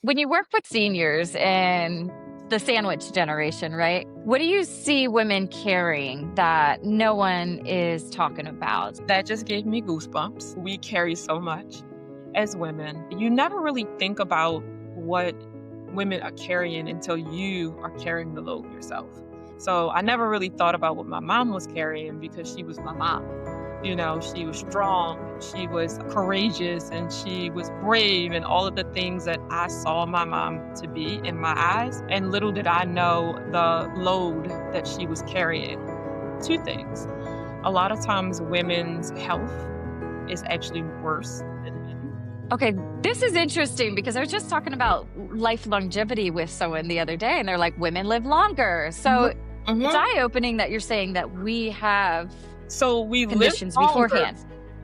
When you work with seniors and the sandwich generation, right? What do you see women carrying that no one is talking about? That just gave me goosebumps. We carry so much as women. You never really think about what women are carrying until you are carrying the load yourself. So I never really thought about what my mom was carrying because she was my mom. She was strong, she was courageous, and she was brave, and all of the things that I saw my mom to be in my eyes. And little did I know the load that she was carrying. Two things. A lot of times, women's health is actually worse than men. Okay, this is interesting because I was just talking about life longevity with someone the other day, and they're like, women live longer. So Mhm. it's eye-opening that you're saying that we have So we live conditions longer. beforehand.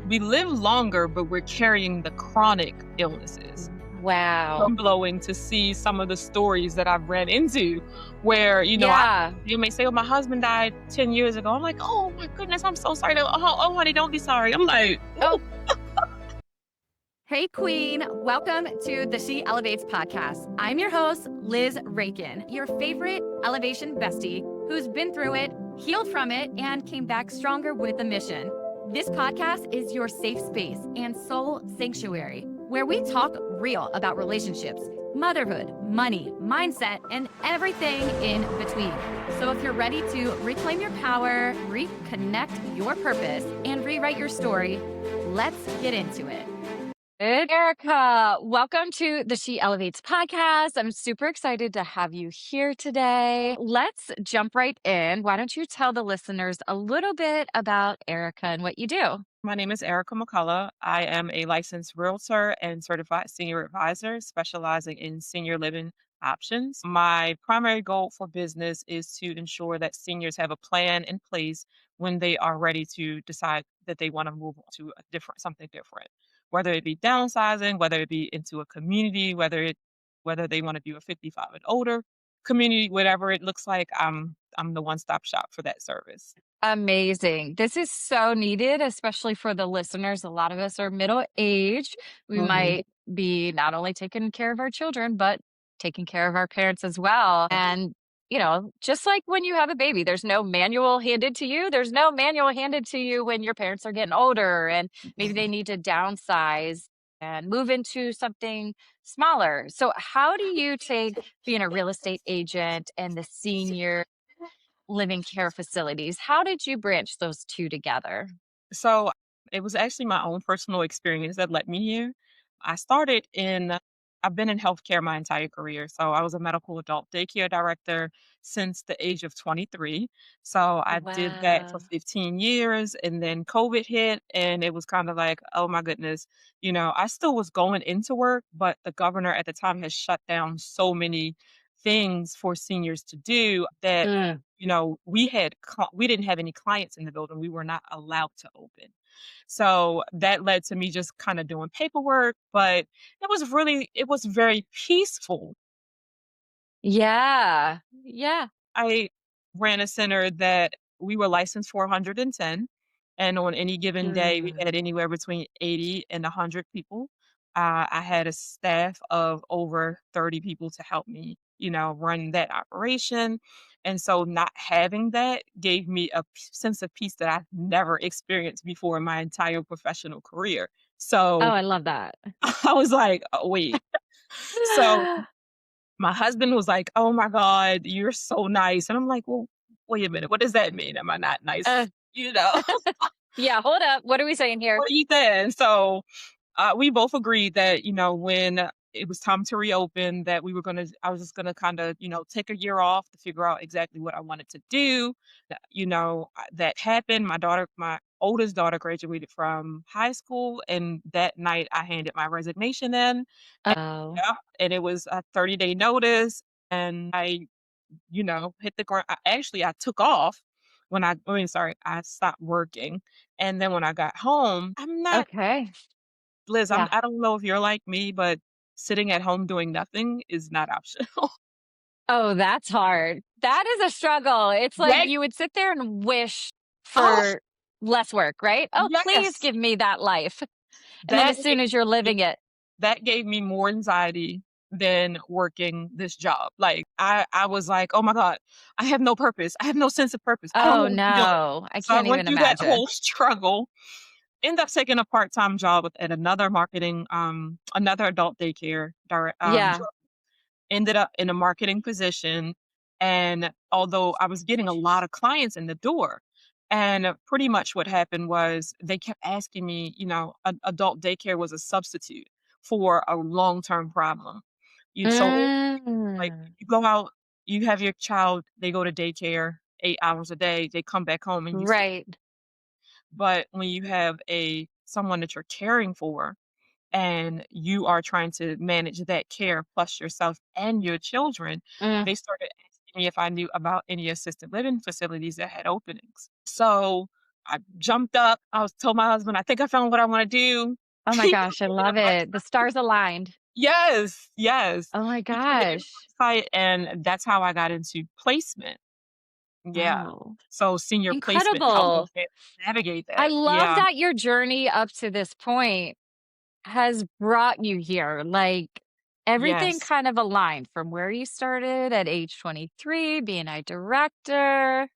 We live longer, but we're carrying the chronic illnesses. Wow. Blowing to see some of the stories that I've ran into where, Yeah. you may say, oh, my husband died 10 years ago. I'm like, oh my goodness, I'm so sorry. Oh, honey, don't be sorry. I'm like, Oh, Hey, Queen. Welcome to the She Elevates podcast. I'm your host, Liz Rakin, your favorite elevation bestie who's been through it, healed from it, and came back stronger with a mission. This podcast is your safe space and soul sanctuary where we talk real about relationships, motherhood, money, mindset, and everything in between. So if you're ready to reclaim your power, reconnect your purpose, and rewrite your story, let's get into it. good. Erica, welcome to the She Elevates podcast. I'm super excited to have you here today. Let's jump right in. Why don't you tell the listeners a little bit about Erica and what you do? my name is Erica McCullough. I am a licensed realtor and certified senior advisor specializing in senior living options. My primary goal for business is to ensure that seniors have a plan in place when they are ready to decide that they want to move on to something different, whether it be downsizing, whether it be into a community, whether they want to do a 55 and older community, whatever it looks like. I'm the one-stop shop for that service. Amazing. This is so needed, especially for the listeners. A lot of us are middle age. We Mhm. might be not only taking care of our children, but taking care of our parents as well. And, just like when you have a baby, there's no manual handed to you. There's no manual handed to you when your parents are getting older and maybe they need to downsize and move into something smaller. So, how do you take being a real estate agent and the senior living care facilities? How did you branch those two together? So it was actually my own personal experience that led me here. I've been in healthcare my entire career. So I was a medical adult daycare director since the age of 23. So I did that for Wow. 15 years, and then COVID hit, and it was kind of like, oh my goodness, I still was going into work, but the governor at the time has shut down so many things for seniors to do that Mm. we didn't have any clients in the building. We were not allowed to open. So that led to me just kind of doing paperwork, but it was very peaceful. Yeah. Yeah. I ran a center that we were licensed for 110, and on any given day, we Mm. had anywhere between 80 and 100 people. I had a staff of over 30 people to help me, run that operation. And so not having that gave me a sense of peace that I've never experienced before in my entire professional career. Oh, So I love that. I was like, oh, wait. So my husband was like, "Oh my god, you're so nice." And I'm like, "Well, wait a minute. What does that mean? Am I not nice?" Uh, You know? yeah, hold up. What are we saying here? What are you saying? So, we both agreed that, when it was time to reopen, that I was just gonna kinda, take a year off to figure out exactly what I wanted to do. That happened. My oldest daughter graduated from high school, and that night I handed my resignation in. Oh, Yeah, and it was a 30-day notice, and I, hit the ground. I took off sorry, I stopped working. And then when I got home, okay. Liz, Yeah. I don't know if you're like me, but sitting at home doing nothing is not optional. Oh, that's hard. That is a struggle. It's like That, you would sit there and wish oh, for less work, right? Oh, please yes, give me that life. And then that as soon as you're living it, that gave me more anxiety than working this job. Like I was like, "Oh my God, I have no purpose. I have no sense of purpose. I don't know Oh, what I'm doing." no. I So I can't went even through that imagine. whole struggle, ended up taking a part-time job at another marketing, another adult daycare Yeah. ended up in a marketing position, and although I was getting a lot of clients in the door, and pretty much what happened was they kept asking me, adult daycare was a substitute for a long-term problem. So, like, Mm. you go out, you have your child, they go to daycare 8 hours a day, they come back home and you see. Right. But when you have a someone that you're caring for and you are trying to manage that care plus yourself and your children, Mm. they started asking me if I knew about any assisted living facilities that had openings. So I jumped up. Told my husband, I think I found what I want to do. Oh my You gosh, I put it love on it. The stars aligned. yes, yes. Oh my He put it in gosh. the website, and that's how I got into placement. Yeah. Wow. So senior placement helped me Incredible. navigate I that. love Yeah. that your journey up to this point has brought you here. Like, everything Yes. kind of aligned from where you started at age 23, being a director.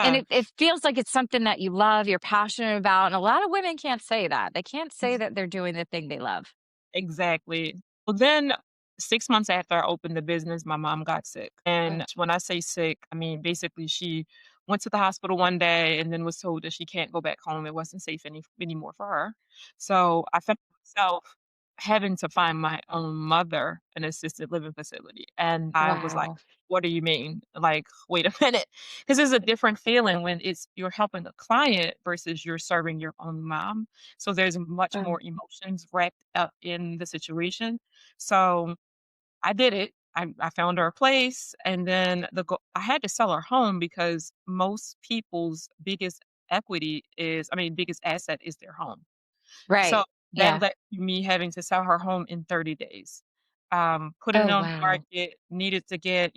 And Yeah. it feels like it's something that you love, you're passionate about. And a lot of women can't say that. They can't say that they're doing the thing they love. Exactly. Well, then 6 months after I opened the business, my mom got sick. Ugh. And when I say sick, I mean, basically she went to the hospital one day and then was told that she can't go back home. It wasn't safe anymore for her. So I found myself having to find my own mother an assisted living facility. And I was like, Wow. what do you mean? Like, wait a minute. Because it's a different feeling when it's you're helping a client versus you're serving your own mom. So there's much Oh, more emotions wrapped up in the situation. So I did it. I found her a place, and then I had to sell her home because most people's biggest biggest asset is their home. So right. that Yeah. led to me having to sell her home in 30 days. Put it Oh, on the wow. market, needed to get,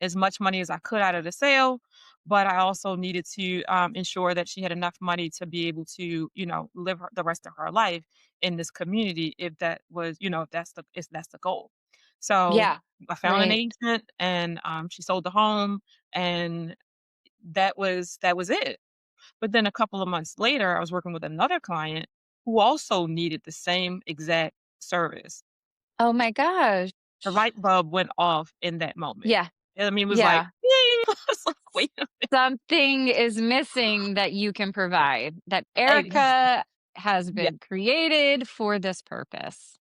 as much money as I could out of the sale, but I also needed to ensure that she had enough money to be able to, the rest of her life in this community. If that was, if that's the goal. So Yeah. I found an Right. agent, and she sold the home, and that was it. But then a couple of months later, I was working with another client who also needed the same exact service. Oh my gosh. The light bulb went off in that moment. Yeah. I mean, it was like, Yeah. "Ding." I was like, "Wait a Something is missing that you can provide, that minute." Erica has Yeah. been created for this purpose.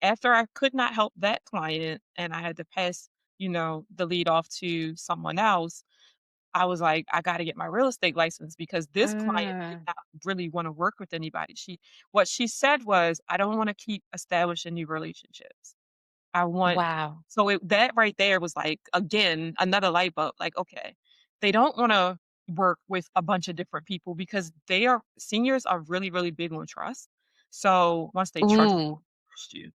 After I could not help that client and I had to pass, the lead off to someone else, I was like, "I gotta get my real estate license," because this client did Mm. not really wanna work with anybody. What she said was, "I don't wanna keep establishing new relationships. I want." Wow. So that right there was like, again, another light bulb, like, okay, they don't wanna work with a bunch of different people because seniors are really, really big on trust. So once they Ooh. trust you.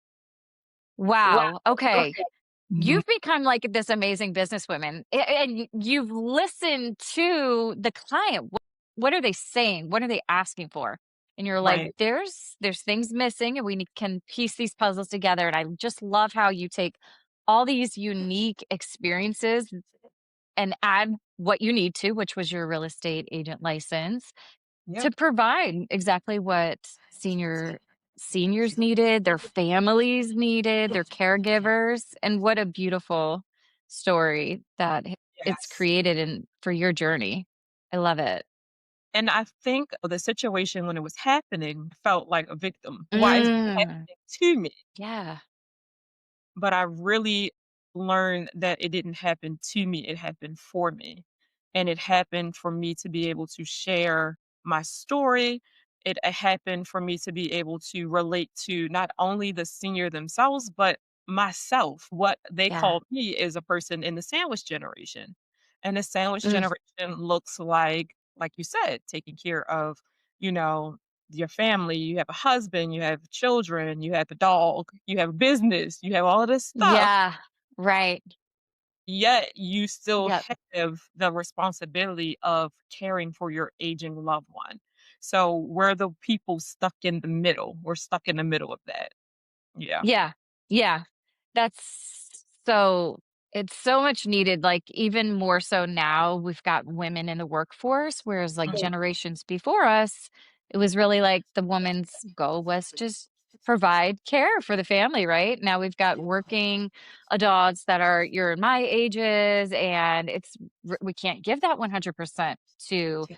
Wow, Wow. Okay. okay. Mhm. You've become like this amazing businesswoman, and you've listened to the client. What are they saying? What are they asking for? And you're like, Right. there's things missing, and can piece these puzzles together. And I just love how you take all these unique experiences and add what you need to, which was your real estate agent license, to Yep. provide exactly what seniors needed, their families needed, their caregivers, and what a beautiful story that it's Yes. created in for your journey. I love it. And I think the situation when it was happening felt like a victim. Why is this Mm, happening to me? yeah. But I really learned that it didn't happen to me, it happened for me. And it happened for me to be able to share my story. It happened for me to be able to relate to not only the senior themselves, but myself. What they Yeah. call me is a person in the sandwich generation. And the sandwich Mm, generation looks like you said, taking care of, you know, your family, you have a husband, you have children, you have a dog, you have a business, you have all of this stuff, yeah. Right. yet you still Yep. have the responsibility of caring for your aging loved one. So we're the people stuck in the middle. We're stuck in the middle of that. Yeah. Yeah. Yeah. That's so it's so much needed, like, even more so now we've got women in the workforce, whereas, like, Mhm. generations before us, it was really like the woman's goal was just provide care for the family, right? Now we've got working adults that are your and my ages, and we can't give that 100% to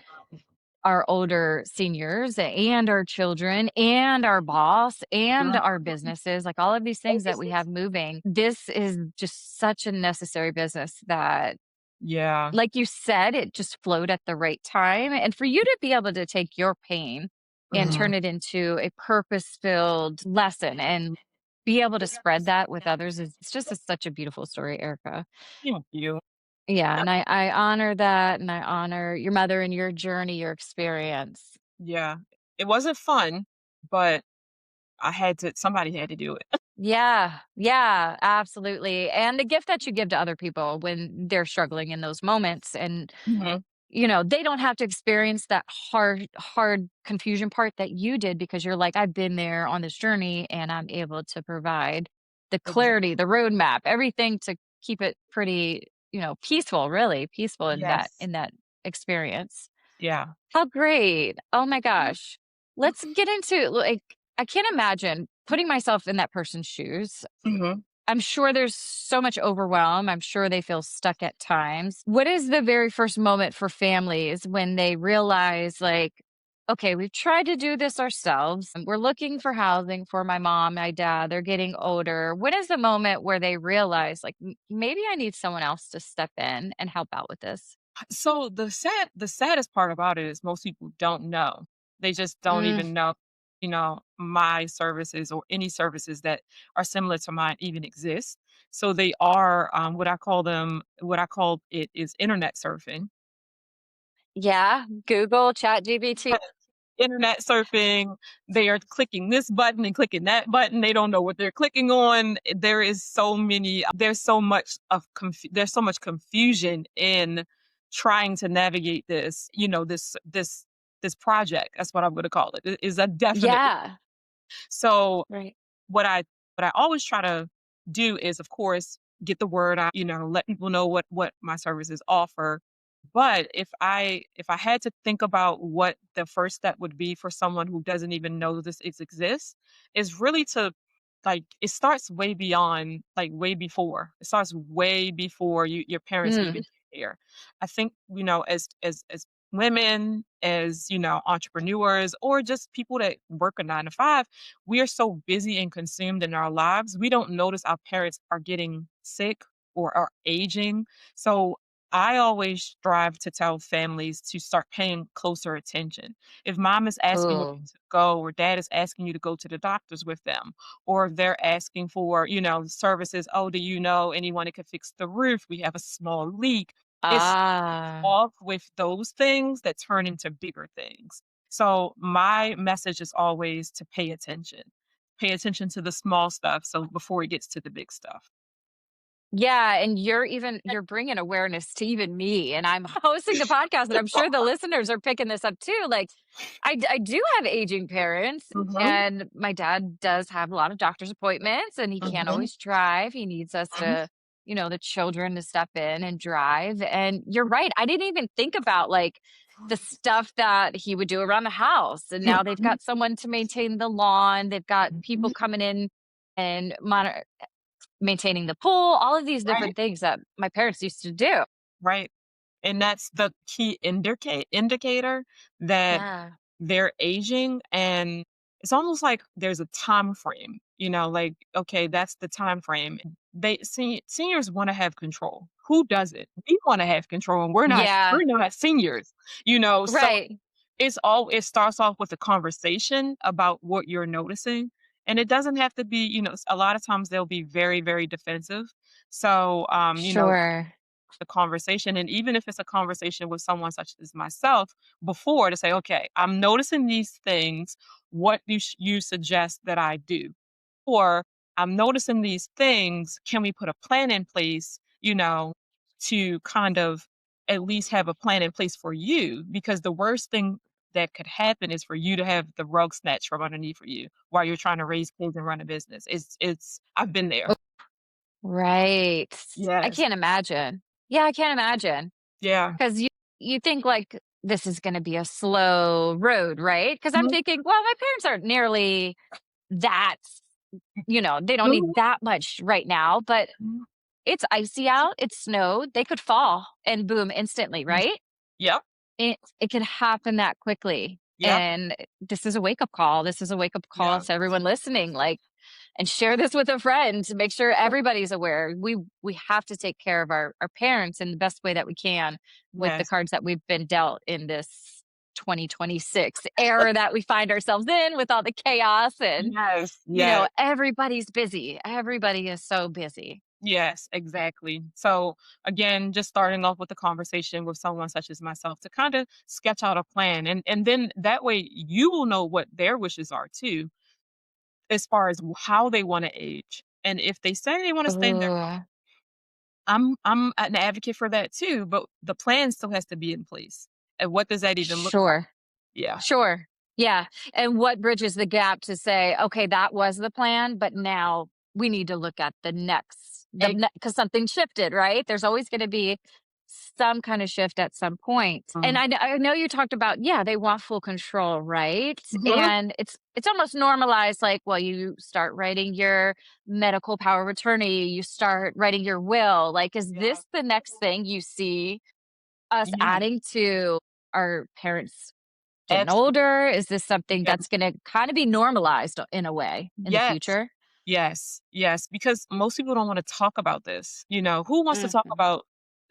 our older seniors and our children and our boss and Mhm. our businesses, like all of these things that we have moving. This is just such a necessary business that, Yeah. like you said, it just flowed at the right time. And for you to be able to take your pain and Mhm. turn it into a purpose filled lesson and be able to spread that with others is it's just such a beautiful story, Erica. Thank you. Yeah. And I honor that and I honor your mother and your journey, your experience. Yeah. It wasn't fun, but somebody had to do it. Yeah, yeah, absolutely. And the gift that you give to other people when they're struggling in those moments and Mhm. they don't have to experience that hard confusion part that you did because you're like, I've been there on this journey and I'm able to provide the clarity, Exactly. the roadmap, everything to keep it pretty, peaceful, really peaceful in that Yes. in that experience. Yeah. How great. Oh my gosh. Let's get into like I can't imagine putting myself in that person's shoes. Mhm. I'm sure there's so much overwhelm. I'm sure they feel stuck at times. What is the very first moment for families when they realize, like, okay, we've tried to do this ourselves. We're looking for housing for my mom, my dad. They're getting older. When is the moment where they realize, like, maybe I need someone else to step in and help out with this? So the saddest part about it is most people don't know. They just don't Mm, even know, my services or any services that are similar to mine even exist. So they are what I call it is internet surfing. yeah. Google, Chat GBT. Internet surfing, they are clicking this button and clicking that button. They don't know what they're clicking on. There's so much confusion in trying to navigate this, this project. That's what I'm going to call it. It is a definite. Yeah. So Right. what I what I always try to do is, of course, get the word out, let people know what my services offer. But if I had to think about what the first step would be for someone who doesn't even know exists, is really to like it starts way beyond like way before. It starts way before your parents even Mm, get there. I think, as women, as entrepreneurs, or just people that work a 9 to 5, we are so busy and consumed in our lives, we don't notice our parents are getting sick or are aging. So I always strive to tell families to start paying closer attention. If mom is asking you cool. to go, or dad is asking you to go to the doctors with them, or if they're asking for, services, oh, do you know anyone that could fix the roof? We have a small leak. It's Ah. off with those things that turn into bigger things. So my message is always to pay attention. Pay attention to the small stuff so before it gets to the big stuff. Yeah, and you're bringing awareness to even me, and I'm hosting the podcast, and I'm sure the listeners are picking this up too. Like, I do have aging parents, Mhm, and my dad does have a lot of doctor's appointments, and he can't mhm, always drive. He needs us mhm. to, the children to step in and drive. And you're right. I didn't even think about like the stuff that he would do around the house. And now they've Mhm, got someone to maintain the lawn. They've got people mhm. coming in and monitor maintaining the pool, all of these Right, different things that my parents used to do. right. And that's the key indicator that Yeah. they're aging, and it's almost like there's a time frame, like, okay, that's the time frame. Seniors wanna have control. Who doesn't? We wanna have control, and we're not Yeah. we're not seniors, so Right. it starts off with a conversation about what you're noticing, and it doesn't have to be, a lot of times they'll be very, very defensive. So, Sure. the conversation, and even if it's a conversation with someone such as myself before, to say, okay, I'm noticing these things, what do you suggest that I do? Or I'm noticing these things, can we put a plan in place, to kind of at least have a plan in place for you? Because the worst thing that could happen is for you to have the rug snatched from underneath of you while you're trying to raise kids and run a business. It's I've been there. Right. I Yes. can't imagine. Yeah, I can't imagine. Yeah. 'Cause you think, like, this is gonna be a slow road, right? Because 'Cause I'm Mhm. thinking, well, my parents aren't nearly that, they don't Mhm. need that much right now, but Mhm. it's icy out, it snowed, they could fall and boom, instantly, right? Yep. It could happen that quickly, Yep. and this is a wake-up call. This is a wake-up call Yeah. to everyone listening, like, and share this with a friend to make sure everybody's aware. We have to take care of our parents in the best way that we can with the Yes. cards that we've been dealt in this 2026 era that we find ourselves in with all the chaos and Yes. Yes. everybody's busy. Everybody is so busy. Yes, exactly. So again, just starting off with the conversation with someone such as myself to kind of sketch out a plan, and then that way you will know what their wishes are too, as far as how they want to age. And if they say they want to stay in their Ooh, I'm an advocate for that too, but the plan still has to be in place. And what does that even look like? sure. Yeah. Sure. Yeah. And what bridges the gap to say, okay, that was the plan, but now we need to look at the next, because something shifted, right? There's always going to be some kind of shift at some point. And Mhm. I know you talked about, yeah, they want full control, right? Mhm. And it's almost normalized, like, well, you start writing your medical power of attorney, you start writing your will. Like, is Yeah. this the next thing you see us Yeah. adding to our parents getting Absolutely. older? Is this something Yeah. that's gonna kinda be normalized in a way in the Yes. future? Yes, yes, because most people don't wanna talk about this, who wants to talk Mhm. about,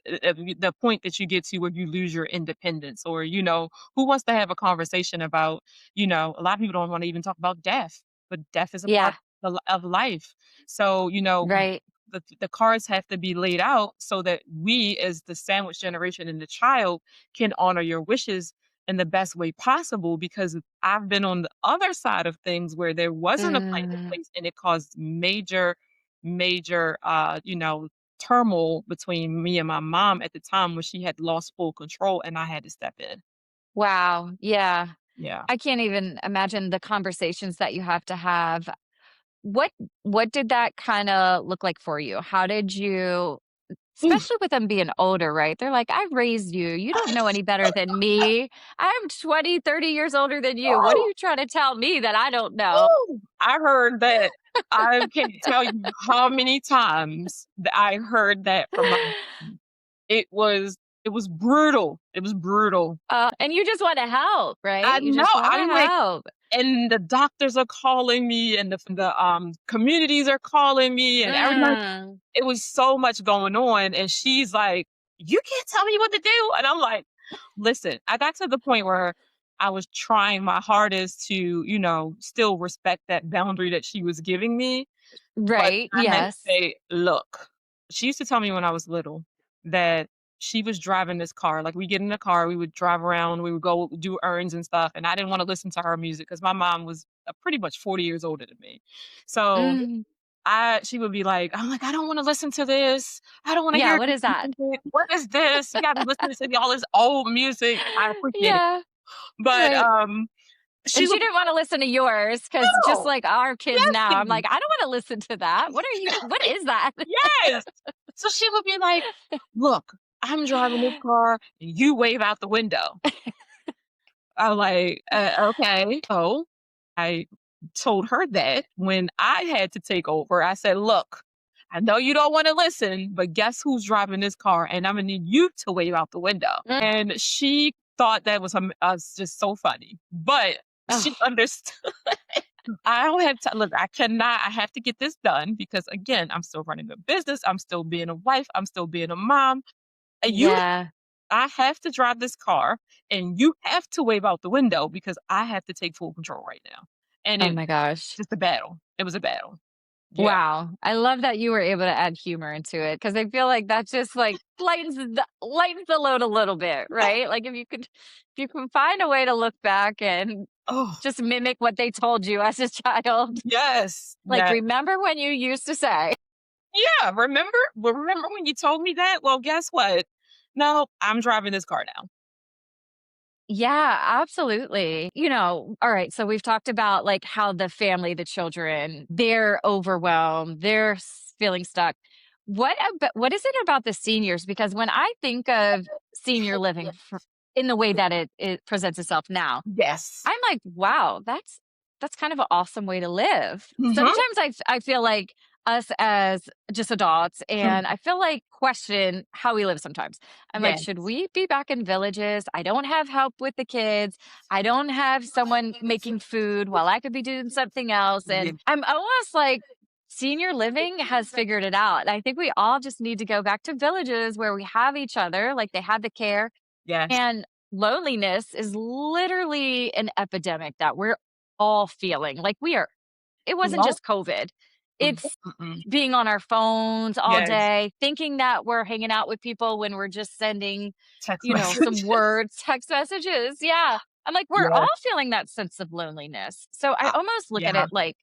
the point that you get to where you lose your independence or, who wants to have a conversation about, a lot of people don't wanna even talk about death, but death is a part Yeah, of life. So, right. the cards have to be laid out so that we as the sandwich generation and the child can honor your wishes in the best way possible because I've been on the other side of things where there wasn't a plan in Mm, place and it caused major, major, turmoil between me and my mom at the time when she had lost full control and I had to step in. wow, yeah. Yeah. I can't even imagine the conversations that you have to have. What what did that kinda look like for you? How did you Oof. especially with them being older, right? They're like, "I raised you. You don't know any better than me. I'm 20, 30 years older than you. What are Oh, you trying to tell me that I don't know?" oh, I heard that. I can't tell you how many times that I heard that from my mom. It was brutal. It was brutal. And you just wanna help, right? I You know. just wanna I'm like, help. and the doctors are calling me and the communities are calling me and everybody. Mm, It was so much going on, and she's like, "You can't tell me what to do," and I'm like, "Listen," I got to the point where I was trying my hardest to, still respect that boundary that she was giving me, but right, I had to yes. say, "Look," she used to tell me when I was little that she was driving this car, like, we get in the car, we would drive around, we would go do errands and stuff, and I didn't wanna listen to her music because my mom was, pretty much 40 years older than me. So Mm, I she would be like, I'm like, "I don't wanna listen to this. I don't wanna yeah, hear what this is that? music. What is this? You got me listening to all this old music." I appreciate it. Yeah, But, right. she And she would be didn't wanna listen to yours because just no, like our kids yes, now, I'm please. like, "I don't wanna listen to that. What is that?" Yes. So she would be like, "Look, I'm driving this car, and you wave out the window." I'm like, okay." So, I told her that when I had to take over, I said, "Look, I know you don't wanna listen, but guess who's driving this car, and Imma need you to wave out the window." Mm, And she thought that was just so funny, but she oh, understood. I don't have to look, I have to get this done because, again, I'm still running a business, I'm still being a wife, I'm still being a mom, and yeah. I have to drive this car, and you have to wave out the window because I have to take full control right now. And Oh it my gosh. just a battle. It was a battle. Yeah. Wow. I love that you were able to add humor into it because I feel like that just like lightens the load a little bit, right? Like if you can find a way to look back and Oh, just mimic what they told you as a child. yes. Like, Yeah. remember when you used to say, Yeah, remember when you told me that? Well, guess what? No, I'm driving this car now. Yeah, absolutely. All right, so we've talked about like how the family, the children, they're overwhelmed, they're feeling stuck. What is it about the seniors? Because when I think of senior living in the way that it presents itself now, Yes. I'm like, wow, that's kind of an awesome way to live. Mhm. Sometimes I feel like us as just adults, and I feel like question how we live sometimes. I'm like, should Yes. we be back in villages? I don't have help with the kids. I don't have someone making food while I could be doing something else. Yeah. And I'm almost like senior living has figured it out. I think we all just need to go back to villages where we have each other, like they have the care, Yes. and loneliness is literally an epidemic that we're all feeling. Like it wasn't Well, just COVID. mm, It's mm-mm. being on our phones all Yes. day, thinking that we're hanging out with people when we're just sending, Text some messages. words, text messages. Yeah. I'm like, we're all Yes. feeling that sense of loneliness. So I almost look at Yeah. it like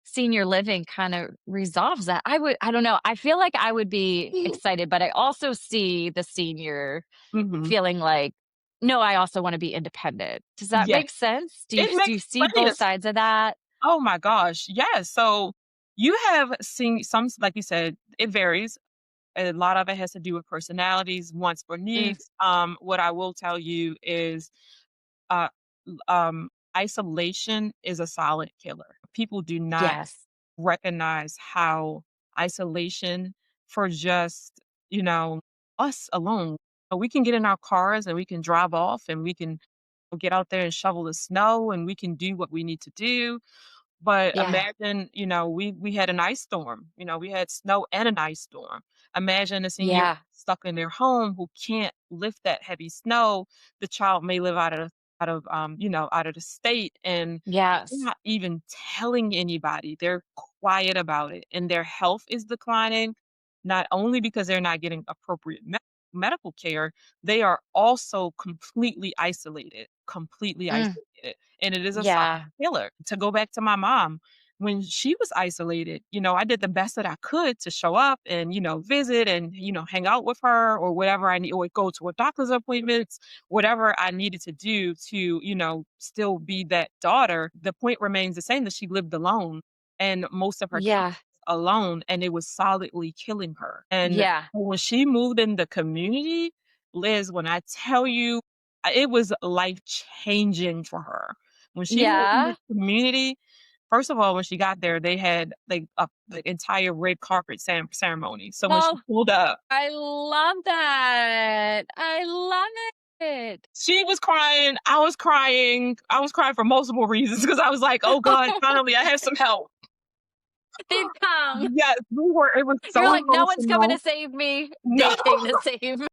senior living kind of resolves that. I don't know. I feel like I would be excited, but I also see the senior Mhm. feeling like, "No, I also wanna be independent." Does that Yes. make sense? It Do makes you see plenty both of sides of that? oh my gosh, yes. So you have seen some, like you said, it varies. A lot of it has to do with personalities, wants or Mm, needs. What I will tell you is, uh, isolation is a solid killer. People do not yes. recognize how isolation for just, you know, us alone. We can get in our cars and we can drive off and we can get out there and shovel the snow and we can do what we need to do, but Yeah. imagine, we had an ice storm, we had snow and an ice storm. Imagine a senior Yeah. stuck in their home who can't lift that heavy snow. The child may live out of the state, and they're Yes. not even telling anybody. They're quiet about it, and their health is declining, not only because they're not getting appropriate medical care, they are also completely Mm, isolated, and it is a silent yeah. killer. To go back to my mom, when she was isolated, I did the best that I could to show up and, visit and, hang out with her or whatever I need, or go to her doctor's appointments, whatever I needed to do to, still be that daughter. The point remains the same, that she lived alone and most of her care Yeah. alone, and it was solidly killing her. And Yeah. when she moved in the community, Liz, when I tell you, it was life changing for her. When she moved in Yeah. the community, first of all, when she got there, they had like a the entire red carpet ceremony. So when she Oh, pulled up, I love that. I love it. she was crying, I was crying. I was crying for multiple reasons because I was like, "Oh god, finally I have some help." They've come. Yes, we were, it was You're so like, "No one's coming to emotional. save me." No. They came to save me.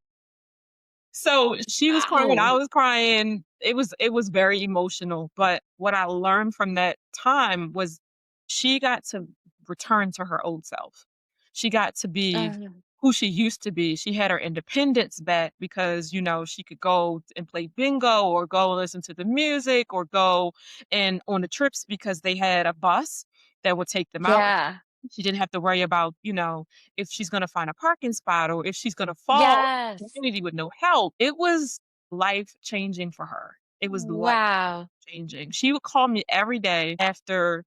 So she was crying, I Wow. was crying. It was very emotional, but what I learned from that time was she got to return to her old self. She got to be Uh, who she used to be. She had her independence back because, she could go and play bingo or go listen to the music or go and on the trips because they had a bus that would take them out. yeah. She didn't have to worry about, if she's gonna find a parking spot or if she's gonna fall in the Yes. community with no help. It was life changing for her. It was life Wow. changing. She would call me every day after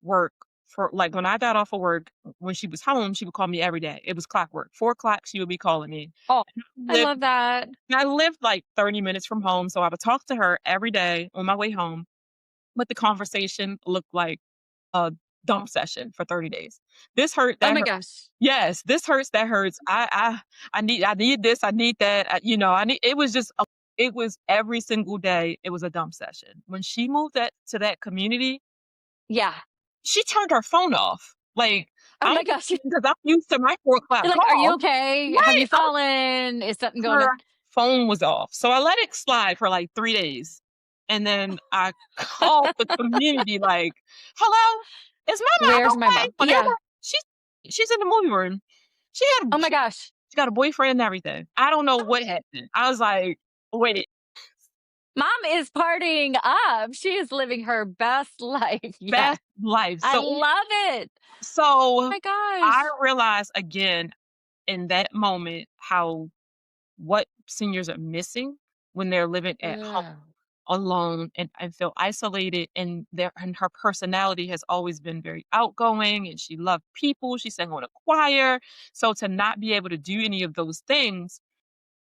work for like when I got off of work, when she was home, she would call me every day. It was clockwork. 4 o'clock, she would be calling me. Oh, I Lived, love that. I lived like 30 minutes from home, so I would talk to her every day on my way home, but the conversation looked like a dump session for 30 days. This hurt, Oh that my hurt. gosh. Yes, this hurts, that hurts. I need this, I need that. I need it was every single day, it was a dump session. When she moved that to that community, Yeah. she turned her phone off. Like, Oh I'm my gosh. because I'm used to my 4 o'clock You're like, "Are you call. okay? Have Right. you fallen? Is something going Her on?" phone was off. So I let it slide for like 3 days. And then I called the community like, "Hello? Is my mom Where's my okay?" mom? When they Yeah. were she's in the movie room. She had Oh my gosh. she got a boyfriend and everything. I don't know what happened. I was like, "Wait, Mom is partying up. She is living her best life. Yeah. best life." I So love it. Oh so my I gosh. realized again in that moment how what seniors are missing. when they're living at home Yeah. alone and feel isolated, and her personality has always been very outgoing, and she loved people. She sang on a choir. So to not be able to do any of those things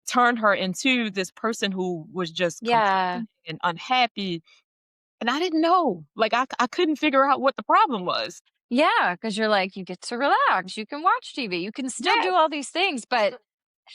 turned her into this person who was just Yeah. complaining and unhappy, and I didn't know. Like, I couldn't figure out what the problem was. Yeah, because you're like, you get to relax, you can watch TV, you can still do Yes. all these things, but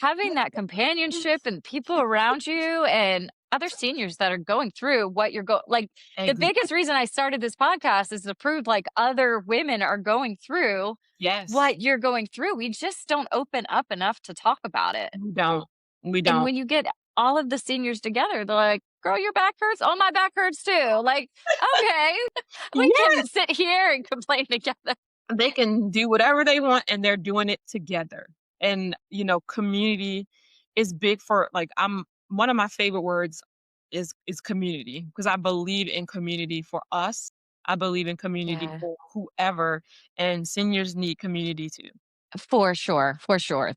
having that companionship and people around you and other seniors that are going through what you're like, the biggest Exactly. reason I started this podcast is to prove like other women are going through Yes. what you're going through. We just don't open up enough to talk about it. We don't. We And don't. when you get all of the seniors together, they're like, "Girl, your back hurts? Oh, my back hurts too." Like, "Okay, we can Yes. sit here and complain together." They can do whatever they want, and they're doing it together. And, community is big for, like, I'm one of my favorite words is community, because I believe in community for us. I believe in community Yeah. for whoever, and seniors need community too. For sure, for sure.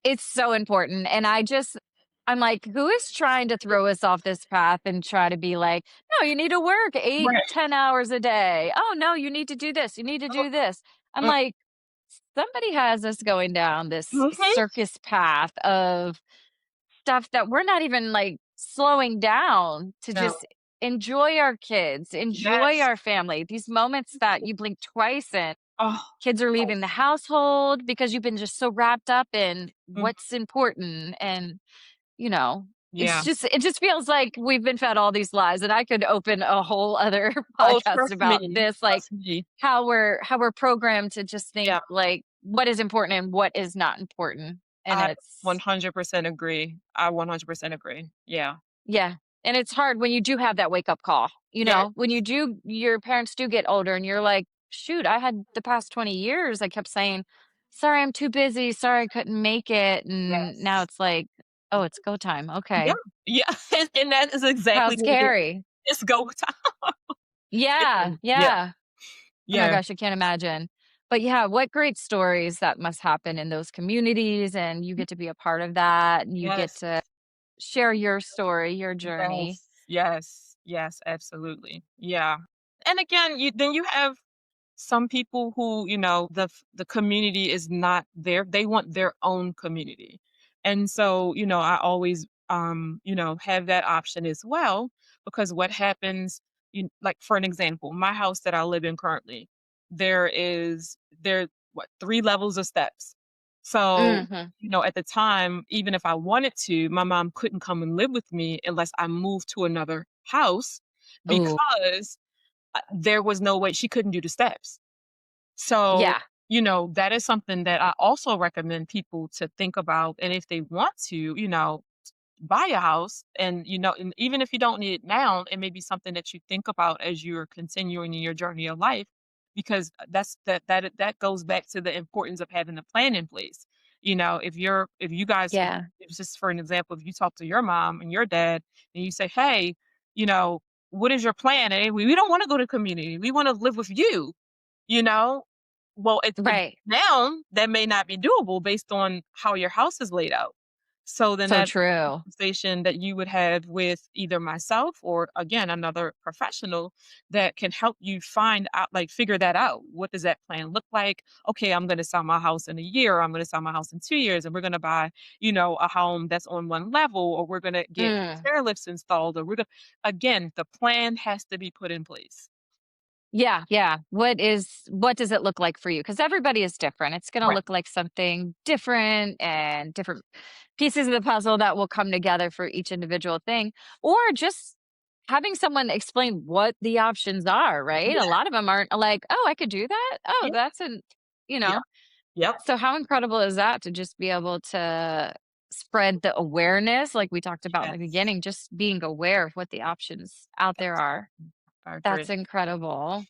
It's so important, and I'm like, "Who is trying to throw us off this path and try to be like, no, you need to work 8, Right. 10 hours a day. Oh, no, you need to do this, you need to do this." I'm Mm, like, somebody has us going down this mhm. circus path of stuff that we're not even, like, slowing down to No. just enjoy our kids, enjoy Yes. our family, these moments that you blink twice and Oh, kids are leaving the yes. household because you've been just so wrapped up in Mhm. what's important and, you know, Yeah. it just feels like we've been fed all these lies, and I could open a whole other Oh, podcast trust about me. this, like, Trust me. how we're programmed to just think, Yeah. like, what is important and what is not important, and I it's 100% agree. I 100% agree. Yeah. yeah, and it's hard when you do have that wake up call, Yes. when your parents do get older and you're like, "Shoot, I had the past 20 years, I kept saying, 'Sorry, I'm too busy. Sorry, I couldn't make it.'" And now Yes. it's like, "Oh, it's go time. Yeah. Okay." Yeah, and that is How exactly what it is. scary. It's go time. It Yeah, is. Yeah. yeah. Oh my Yeah. gosh, I can't imagine. But yeah, what great stories that must happen in those communities, and you get to be a part of that, and you get Yes. to share your story, your journey. Yes. Yes. Yes, absolutely. Yeah. And again, you have some people who, the community is not there. They want their own community. And so, I always have that option as well, because what happens, like, for an example, my house that I live in currently, there what, 3 levels of steps. So, Mhm. at the time, even if I wanted to, my mom couldn't come and live with me unless I moved to another house, Ooh, because there was no way she couldn't do the steps. So, yeah, that is something that I also recommend people to think about. And if they want to, buy a house, and even if you don't need it now, it may be something that you think about as you're continuing in your journey of life, because that goes back to the importance of having a plan in place. If you guys, if yeah, it's just for an example, if you talk to your mom and your dad and you say, "Hey, you know, what is your plan? And we don't want to go to community. We want to live with you," you know? Well, right. now that may not be doable based on how your house is laid out. So then So that true. conversation that you would have with either myself or, again, another professional that can help you find out, like, figure that out. What does that plan look like? Okay, I'm going to sell my house in a year, or I'm going to sell my house in 2 years, and we're going to buy, a home that's on one level, or we're going to get Mm. stair lifts installed, or again, the plan has to be put in place. Yeah, yeah. What does it look like for you? Because everybody is different. It's gonna Right. look like something different and different pieces of the puzzle that will come together for each individual thing, or just having someone explain what the options are, right? A Yeah. lot of them aren't like, "Oh, I could do that? Oh, Yeah. that's an" you Yep. know? Yep. So how incredible is that to just be able to spread the awareness like we talked about in the Yes. beginning, just being aware of what the options out there are. Absolutely. I That's agree. incredible.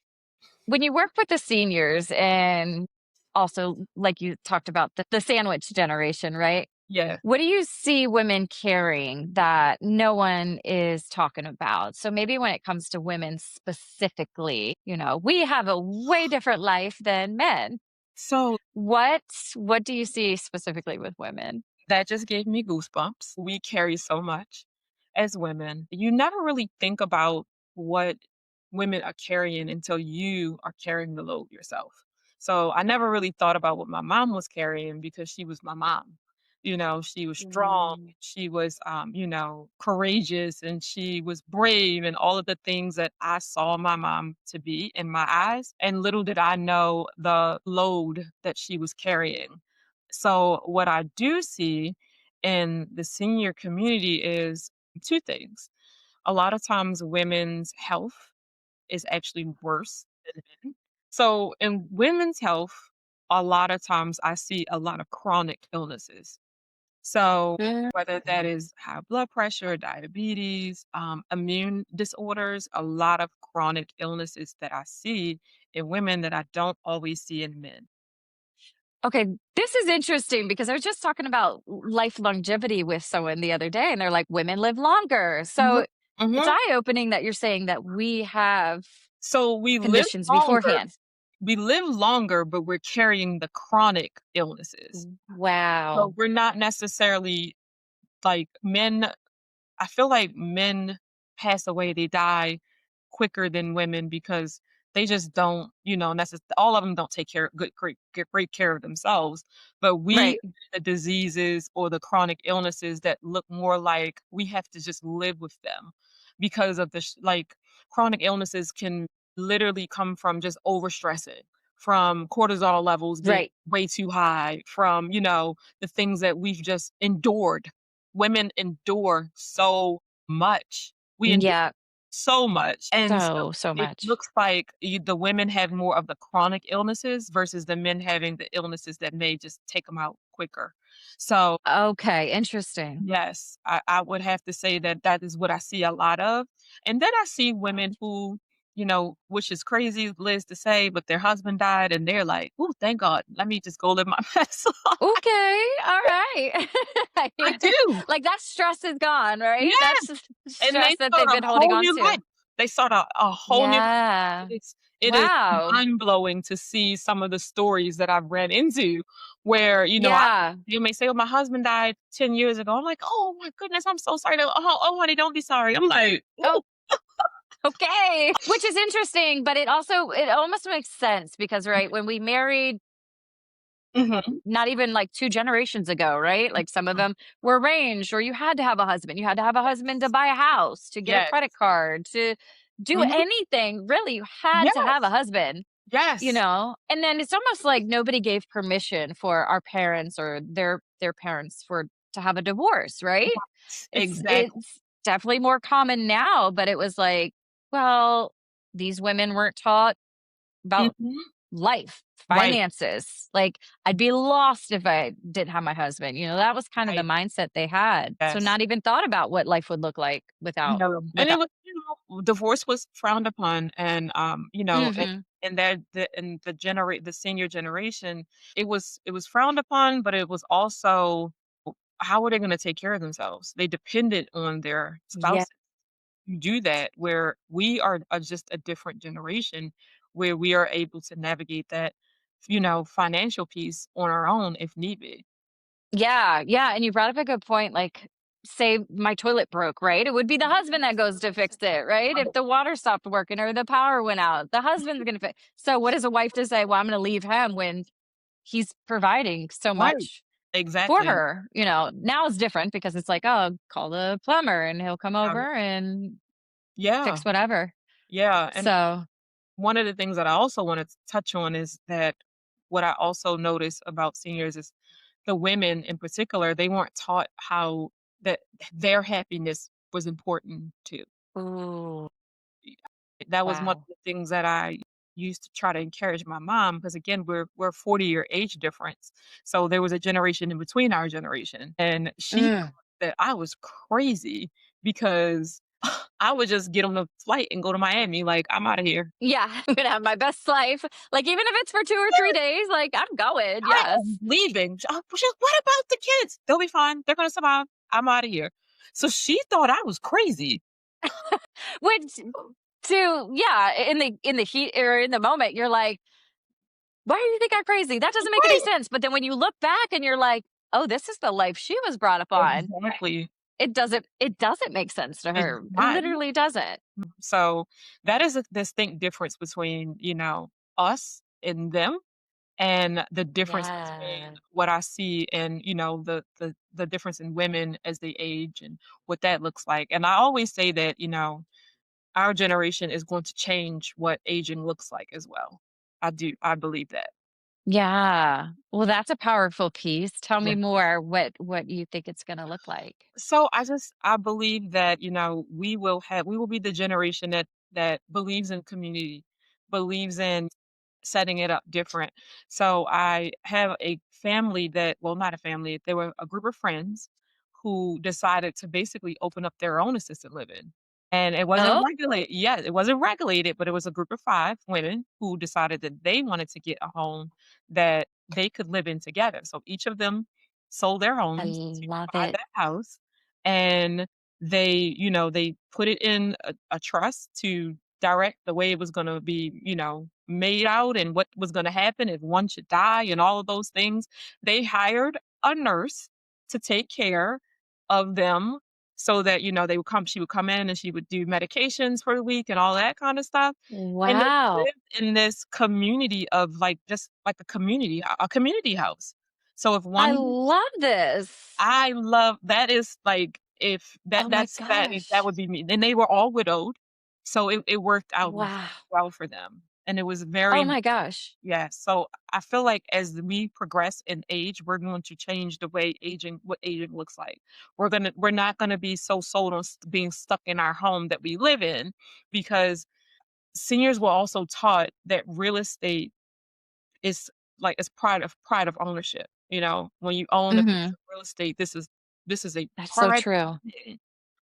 When you work with the seniors and also like you talked about the sandwich generation, right? Yeah. What do you see women carrying that no one is talking about? So maybe when it comes to women specifically, we have a way different life than men. So What what do you see specifically with women? that just gave me goosebumps. We carry so much. as women, you never really think about what women are carrying until you are carrying the load yourself. So I never really thought about what my mom was carrying because she was my mom. She was strong, Mm. she was, courageous, and she was brave, and all of the things that I saw my mom to be in my eyes. And little did I know the load that she was carrying. So, what I do see in the senior community is two things. A lot of times, women's health is actually worse than men. So, in women's health, a lot of times I see a lot of chronic illnesses. So, Mm. whether that is high blood pressure, diabetes, immune disorders, a lot of chronic illnesses that I see in women that I don't always see in men. Okay, this is interesting because I was just talking about life longevity with someone the other day, and they're like, women live longer. Mhm, So it's mhm. eye opening that you're saying that we have So conditions beforehand. we live longer, but we're carrying the chronic illnesses. So Wow. we're not necessarily like men. I feel like men pass away, they die quicker than women because they just don't, all of them don't take care great care of themselves. But we Right. get the diseases or the chronic illnesses that look more like we have to just live with them because of like chronic illnesses can literally come from just overstressing, from cortisol levels being Right. way too high, from, the things that we've just endured. Women endure so much. We endure Yeah. so much, and so So it much. looks like the women have more of the chronic illnesses versus the men having the illnesses that may just take them out quicker. So, Okay. Interesting. yes, I would have to say that that is what I see a lot of, and then I see women who, which is crazy, Liz, to say, but their husband died, and they're like, "Ooh, thank God. Let me just go live my best life." Okay. All right. I do. Like that stress is gone, right? Yeah. That's just And they stress that start they've a been holding whole on new life. to. They start a whole new Yeah. it is Wow. mind-blowing to see some of the stories that I've ran into where, Yeah. you may say, "Oh, my husband died 10 years ago." I'm like, "Oh my goodness, I'm so sorry." They're, "Oh, honey, don't be sorry." I'm like, Oh, "Ooh." okay. Which is interesting, but it almost makes sense because right, when we married Mhm. not even like 2 generations ago, right? Like some of them were arranged or you had to have a husband. You had to have a husband to buy a house, to get a Yes. credit card, to do Mhm. anything. Really, you had to have a Yes. husband, Yes. And then it's almost like nobody gave permission for our parents or their parents for to have a divorce, right? Exactly. It's definitely more common now, but it was like, well, these women weren't taught about Mhm. life, Right. finances. Like, I'd be lost if I didn't have my husband. That was kind of the Right. mindset they had. So Yes. not even thought about what life would look like without No, and it without was, divorce was frowned upon, and, Mhm. and that the senior generation, it was frowned upon, but it was also, how are they gonna take care of themselves? They depended on their Yeah. spouses to do that, where we are just a different generation, where we are able to navigate that, financial piece on our own if need be. Yeah, yeah, and you brought up a good point, like, say my toilet broke, right? It would be the husband that goes to fix it, right? If Right. the water stopped working or the power went out, the husband's gonna fix. So what is a wife to say, "Well, I'm gonna leave him when he's providing so Right. much for Exactly. her?" Now it's different because it's like, "Oh, call the plumber and he'll come Um, over and yeah, fix whatever." yeah, and So one of the things that I also wanted to touch on is that what I also notice about seniors is the women in particular, they weren't taught how that their happiness was important too. ooh, That was one of wow. the things that I used to try to encourage my mom because again, we're 40-year age difference. So there was a generation in between our generation. And she Mm. thought that I was crazy because I would just get on a flight and go to Miami. Like, I'm out of here. Yeah, I'm gonna have my best life. Like, even if it's for 2 or 3 days, like, I'm going, I yes. am leaving. What about the kids? They'll be fine. They're gonna survive. I'm out of here. So she thought I was crazy. Which yeah, in the heat or in the moment, you're like, "Why do you think I'm crazy? That doesn't make any Right. sense." But then when you look back and you're like, "Oh, this is the life she was brought up on." Exactly. it doesn't make sense to It's her. It not. literally doesn't. So that is a distinct difference between, us and them, and the difference between Yeah. what I see and, the difference in women as they age and what that looks like. And I always say that, our generation is going to change what aging looks like as well. I do. I believe that. Yeah. Well, that's a powerful piece. Tell Yeah. me more what you think it's gonna look like. So I believe that, we will be the generation that believes in community, believes in setting it up different. So I have a family that, well, not a family, they were a group of friends who decided to basically open up their own assisted living. And it wasn't Oh, regulated. Yeah, it wasn't regulated, but it was a group of 5 women who decided that they wanted to get a home that they could live in together. So each of them sold their I homes to love buy it. that house, and they put it in a trust to direct the way it was gonna be, made out and what was gonna happen if one should die and all of those things. They hired a nurse to take care of them so that, she would come in and she would do medications for the week and all that kind of stuff. And they Wow. lived in this community of like just like a community house. So if I one love this. I love that is like if Oh my that gosh. would be me. And they were all widowed, so it worked out Wow. well for them. And it was Oh very my gosh. yeah, so I feel like as we progress in age, we're going to change the way what aging looks like. We're not gonna be so sold on being stuck in our home that we live in because seniors were also taught that real estate is like it's pride of ownership. When you own a piece Mhm. of real estate, this is a That's so pride true. thing.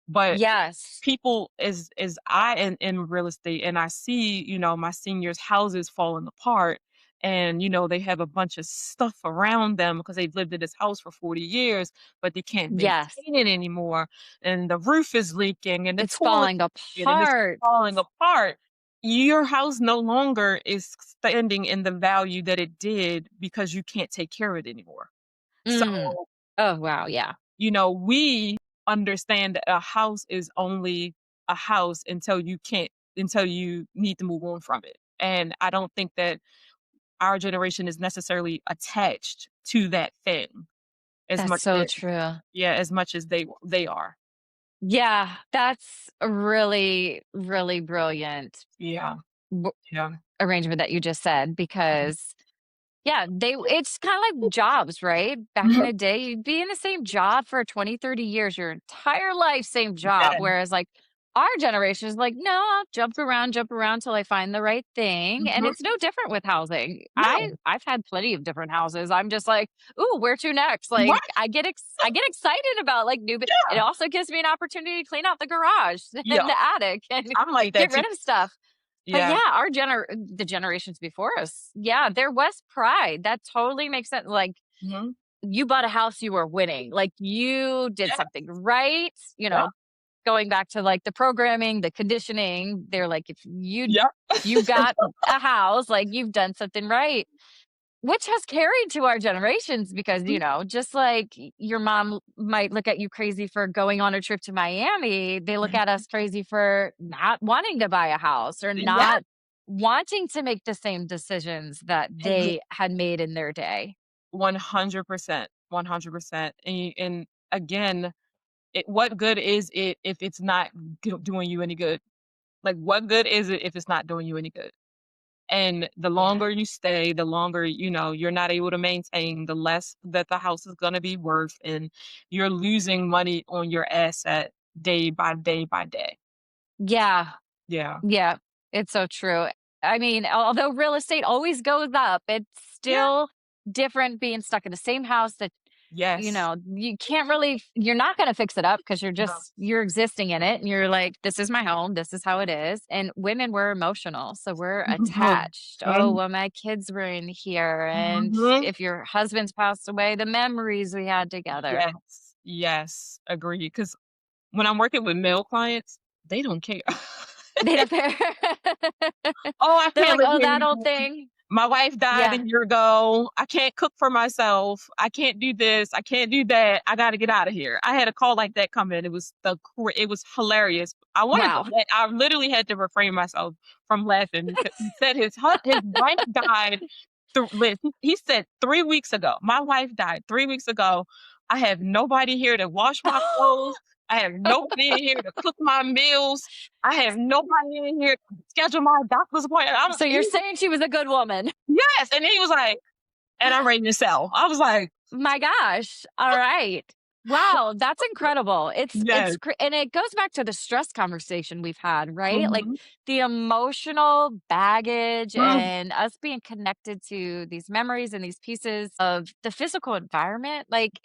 But Yes. people as I am in real estate and I see, my seniors' houses falling apart and they have a bunch of stuff around them because they've lived in this house for 40 years, but they can't Yes. maintain it anymore. And the roof is leaking and the It's toilet falling is leaking and it's apart. falling apart. Your house no longer is standing in the value that it did because you can't take care of it anymore. So Mm. Oh, wow, yeah. we understand that a house is only a house until you need to move on from it. And I don't think that our generation is necessarily attached to that thing as That's much so as true. yeah, as much as they are. Yeah, that's a really, really brilliant Yeah. w Yeah. arrangement that you just said Mhm. because yeah, it's kinda like jobs, right? Back in Mhm. the day, you'd be in the same job for 20, 30 years, your entire life, same job, Yeah. whereas, like, our generation is like, "No, I'll jump around till I find the right thing," and Mhm. it's no different with housing. No. I've had plenty of different houses. I'm just like, "Ooh, where to next?" Like, Right. I get excited about, like, new b it Yeah. also gives me an opportunity to clean out the garage Yeah. and the attic and I'm like get that too. rid of stuff. But Yeah. yeah, the generations before us, yeah, there was pride. That totally makes sense. Like, Mhm. you bought a house, you were winning. Like, you did Yeah. something right. Yeah. Going back to like the programming, the conditioning, they're like, Yeah. if you got a house, like you've done something right. Which has carried to our generations because, just like your mom might look at you crazy for going on a trip to Miami, they look at us crazy for not wanting to buy a house or Yeah. not wanting to make the same decisions that Ex they had made in their day. 100%, 100%. And again, what good is it if it's not doing you any good? Like, what good is it if it's not doing you any good? And the Yeah. longer you stay, the longer, you're not able to maintain, the less that the house is gonna be worth, and you're losing money on your asset day by day by day. Yeah. Yeah. Yeah. It's so true. I mean, although real estate always goes up, it's Yeah. still different being stuck in the same house that Yes. you can't really you're not gonna fix it up because No. you're existing in it and you're like, "This is my home, this is how it is." And women, we're emotional, so we're Mhm. attached. "Oh, And well, my kids were in here," and mhm. if your husband's passed away, the memories we had together. Yes. Yes. Agree. Because when I'm working with male clients, they don't care. They don't care. "Oh, I They're can't like, live "Oh, here that old anymore." thing." My wife died a Yeah. year ago. I can't cook for myself. I can't do this. I can't do that. I got to get out of here. I had a call like that come in. It was hilarious. Wow. I literally had to refrain myself from laughing because he said his wife died. Liz, he said 3 weeks ago. My wife died 3 weeks ago. I have nobody here to wash my clothes. I have nobody in here to cook my meals. I have nobody in here to schedule my doctor's appointment. So you're saying she was a good woman. Yes, and he was like, "And I'm ready to sell." I was like, My gosh. All right. Wow, that's incredible. "Yes." And it goes back to the stress conversation we've had, right? Like Mhm. the emotional baggage Mm, and us being connected to these memories and these pieces of the physical environment. Like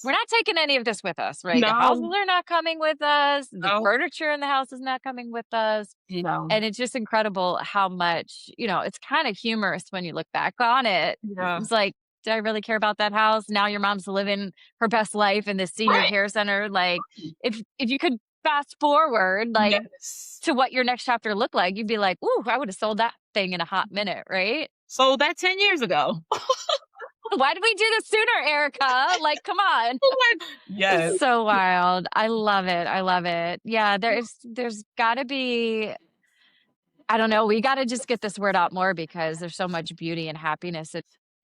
we're yes. not taking any of this with us, right? The houses No, are not coming with us. The no, furniture in the house is not coming with us. no. And it's just incredible how much, it's kind of humorous when you look back on it. Yeah. It's like, did I really care about that house? Now your mom's living her best life in this senior Right, care center. Like, right. if you could fast forward, like Yes. to what your next chapter looked like, you'd be like, "Ooh, I would have sold that thing in a hot minute," right? Sold that 10 years ago. Why did we do this sooner, Erica? Like, come on. Yes. So wild. I love it. I love it. Yeah, there's got to be, I don't know. We got to just get this word out more because there's so much beauty and happiness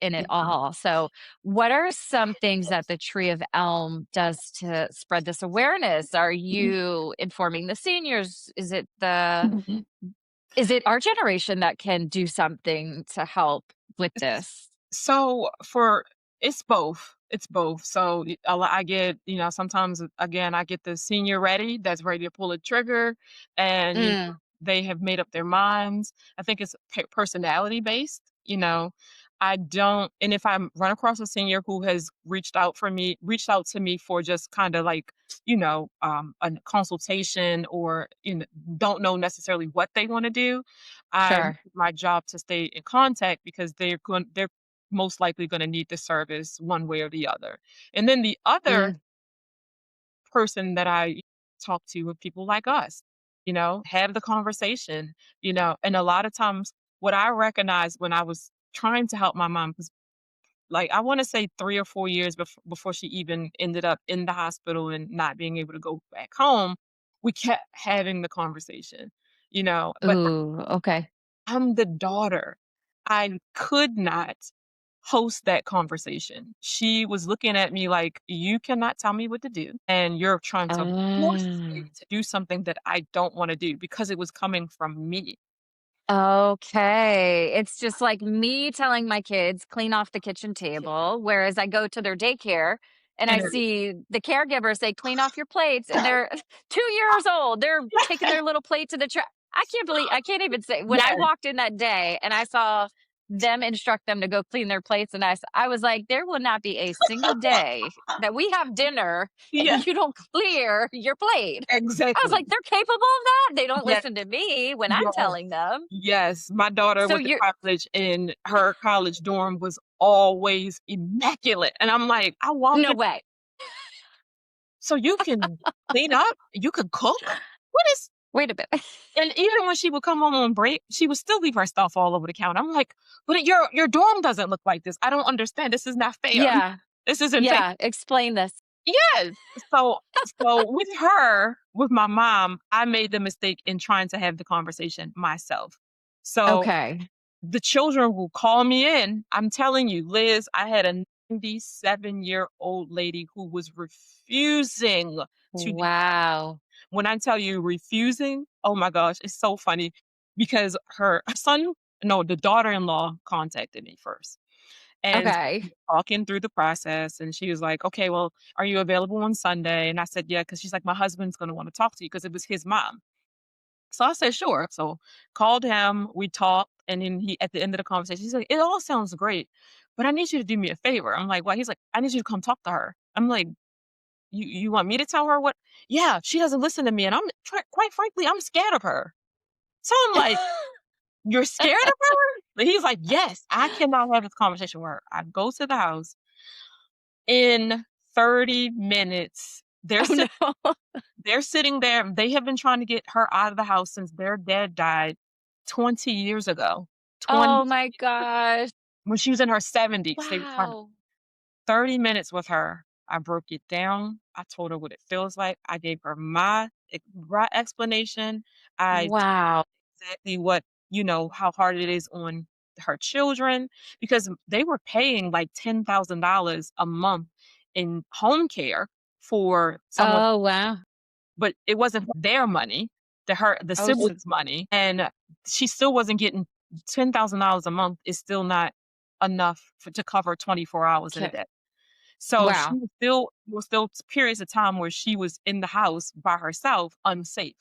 in it Yeah. all. So, what are some things that the Tree of Elm does to spread this awareness? Are you informing the seniors? Mhm. Is it our generation that can do something to help with this? So for it's both. It's both. So I get, sometimes again, I get the senior that's ready to pull a trigger, and Mm, they have made up their minds. I think it's personality based. I don't, and if I run across a senior who has reached out to me for just kind of like, a consultation, or don't know necessarily what they want to do, I sure. my job to stay in contact because they're most likely going to need the service one way or the other. And then the other Mm, person that I talk to are people like us, have the conversation, and a lot of times what I recognized when I was trying to help my mom, because like I want to say 3 or 4 years before she even ended up in the hospital and not being able to go back home, we kept having the conversation, but ooh, okay. I'm the daughter. I could not host that conversation. She was looking at me like, "You cannot tell me what to do, and you're trying to force me Oh. to do something that I don't wanna do," because it was coming from me. Okay. It's just like me telling my kids, clean off the kitchen table, whereas I go to their daycare and I And see the caregiver say, clean off your plates, and they're 2 years old. They're taking their little plate to the trash. I can't even say, when I Yes, walked in that day and I saw them instruct them to go clean their plates, and I was like, there will not be a single day that we have dinner yeah, and you don't clear your plate. I was exactly. like, they're capable of that. They don't Yes, listen to me when I'm yes, telling them. yes. My daughter So went to you're college, and her college dorm was always immaculate, and I'm like, I walk no in, way. "So you can clean up? You could cook? What is?" Wait a minute. And even when she would come home on break, she would still leave her stuff all over the counter. I'm like, "But your dorm doesn't look like this. I don't understand. This is not fair. Yeah. This isn't fair." Yeah. Explain this. Yes. So with my mom, I made the mistake in trying to have the conversation myself. So Okay. the children will call me in. I'm telling you, Liz, I had a 97-year-old lady who was refusing to do. Wow. When I tell you refusing, oh my gosh, it's so funny because her son, no, the daughter-in-law contacted me first. And Okay. talking through the process, and she was like, "Okay, well, are you available on Sunday?" And I said, "Yeah," because she's like, "My husband's gonna want to talk to you," because it was his mom. So I said, "Sure." So called him, we talked, and then he at the end of the conversation, he's like, "It all sounds great, but I need you to do me a favor." I'm like, "What?" He's like, "I need you to come talk to her." I'm like, "You want me to tell her what?" "Yeah, she doesn't listen to me, and quite frankly, I'm scared of her." So I'm like, "You're scared of her?" But he's like, "Yes, I cannot have this conversation with her." I go to the house. In 30 minutes, Oh no. they're sitting there. They have been trying to get her out of the house since their dad died 20 years ago. 20 Oh my gosh. when she was in her 70s, they were trying Wow. 30 minutes with her. I broke it down. I told her what it feels like. I gave her my explanation. I told Wow. exactly what, how hard it is on her children because they were paying like $10,000 a month in home care for someone, Oh, wow. but it wasn't their money, the Oh, s siblings' money, and she still wasn't getting $10,000 a month is still not enough to cover 24 hours in a Ki day. So she wow. was still there was still periods of time where she was in the house by herself, unsafe.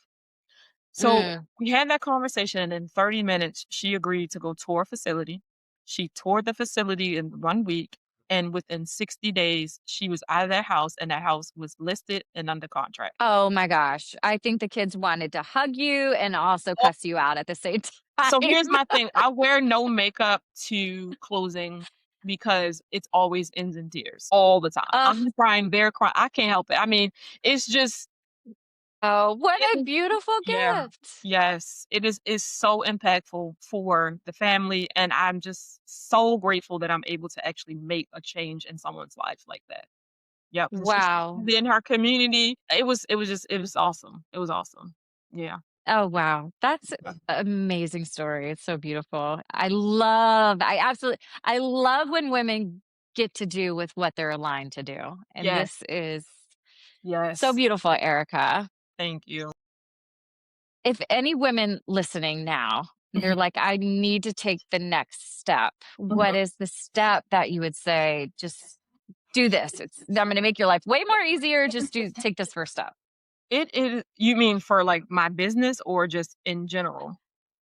So Mm. we had that conversation, and in 30 minutes, she agreed to go tour a facility. She toured the facility in 1 week, and within 60 days, she was out of that house, and that house was listed and under contract. Oh my gosh. I think the kids wanted to hug you and also Oh, cuss you out at the same so time. here's my thing. I wear no makeup to closing because it's always ends in tears all the time. Ugh. I'm crying, they're crying. I can't help it. I mean, it's just Oh, what it a is beautiful yeah. gift. Yes, it is so impactful for the family, and I'm just so grateful that I'm able to actually make a change in someone's life like that. Yep, and she's Wow. in her community. It was awesome. It was awesome. Yeah. Oh, wow. That's Yeah. an amazing story. It's so beautiful. I love when women get to do with what they're aligned to do. And Yes. this is so Yes. beautiful, Erica. Thank you. If any women listening now, they're Mhm, like, I need to take the next step. What mhm. is the step that you would say, just do this? I'm going to make your life way more easier. Just take this first step. It is you mean for, like, my business or just in general?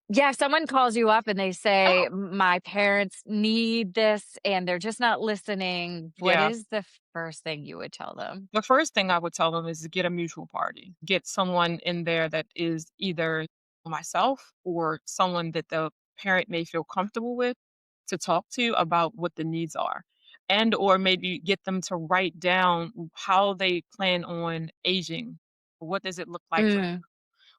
Yeah, if someone calls you up and they say, Oh, my parents need this and they're just not listening, what yeah. is the first thing you would tell them? The first thing I would tell them is to get a mutual party. Get someone in there that is either myself or someone that the parent may feel comfortable with to talk to about what the needs are. And or maybe get them to write down how they plan on aging. What does it look like for Mm,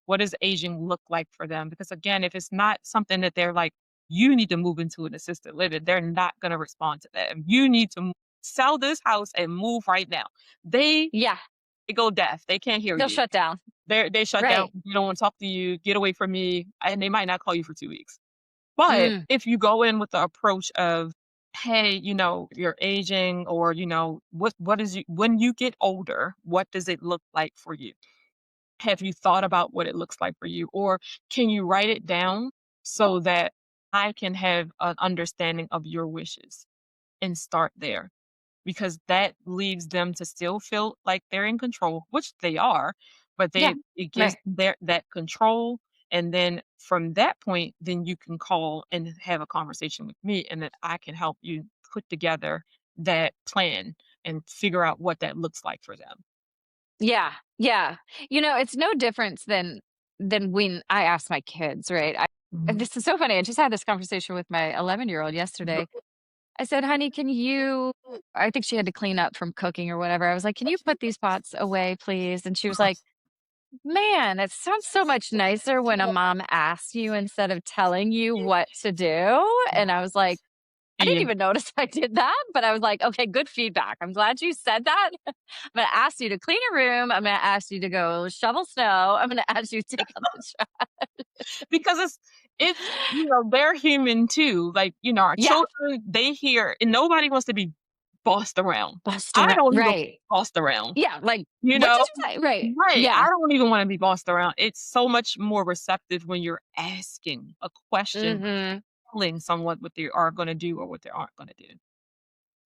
what does aging look like for them? Because again, if it's not something that they're like, you need to move into an assisted living, they're not going to respond to that. You need to sell this house and move right now. They yeah, they go deaf. They can't hear they'll you. shut down. They shut down. Right. They don't want to talk to you. Get away from me. And they might not call you for 2 weeks. But Mm, if you go in with the approach of, hey, you're aging, or what is you when you get older, what does it look like for you? Have you thought about what it looks like for you? Or can you write it down so that I can have an understanding of your wishes and start there? Because that leaves them to still feel like they're in control, which they are, but yeah. it gives Right. their that control. And then from that point, then you can call and have a conversation with me, and then I can help you put together that plan and figure out what that looks like for them. Yeah. Yeah. It's no difference than when I ask my kids, right? And Mhm. this is so funny. I just had this conversation with my 11-year-old yesterday. I said, honey, I think she had to clean up from cooking or whatever. I was like, can you put these pots away, please? And she was like, man, it sounds so much nicer when a mom asks you instead of telling you what to do. And I was like, I didn't Yeah. even notice I did that, but I was like, okay, good feedback. I'm glad you said that. I'm going to ask you to clean your room. I'm going to ask you to go shovel snow. I'm going to ask you to take out the trash. Because they're human too. Like, our Yeah. children, they hear, and nobody wants to be bossed around. I Buster. don't even Right. bossed around, Yeah. Like, you what know? did you say? Right. Right. I Yeah. don't even want to be bossed around. It's so much more receptive when you're asking a question, Hmm. telling someone what they are going to do or what they aren't going to do.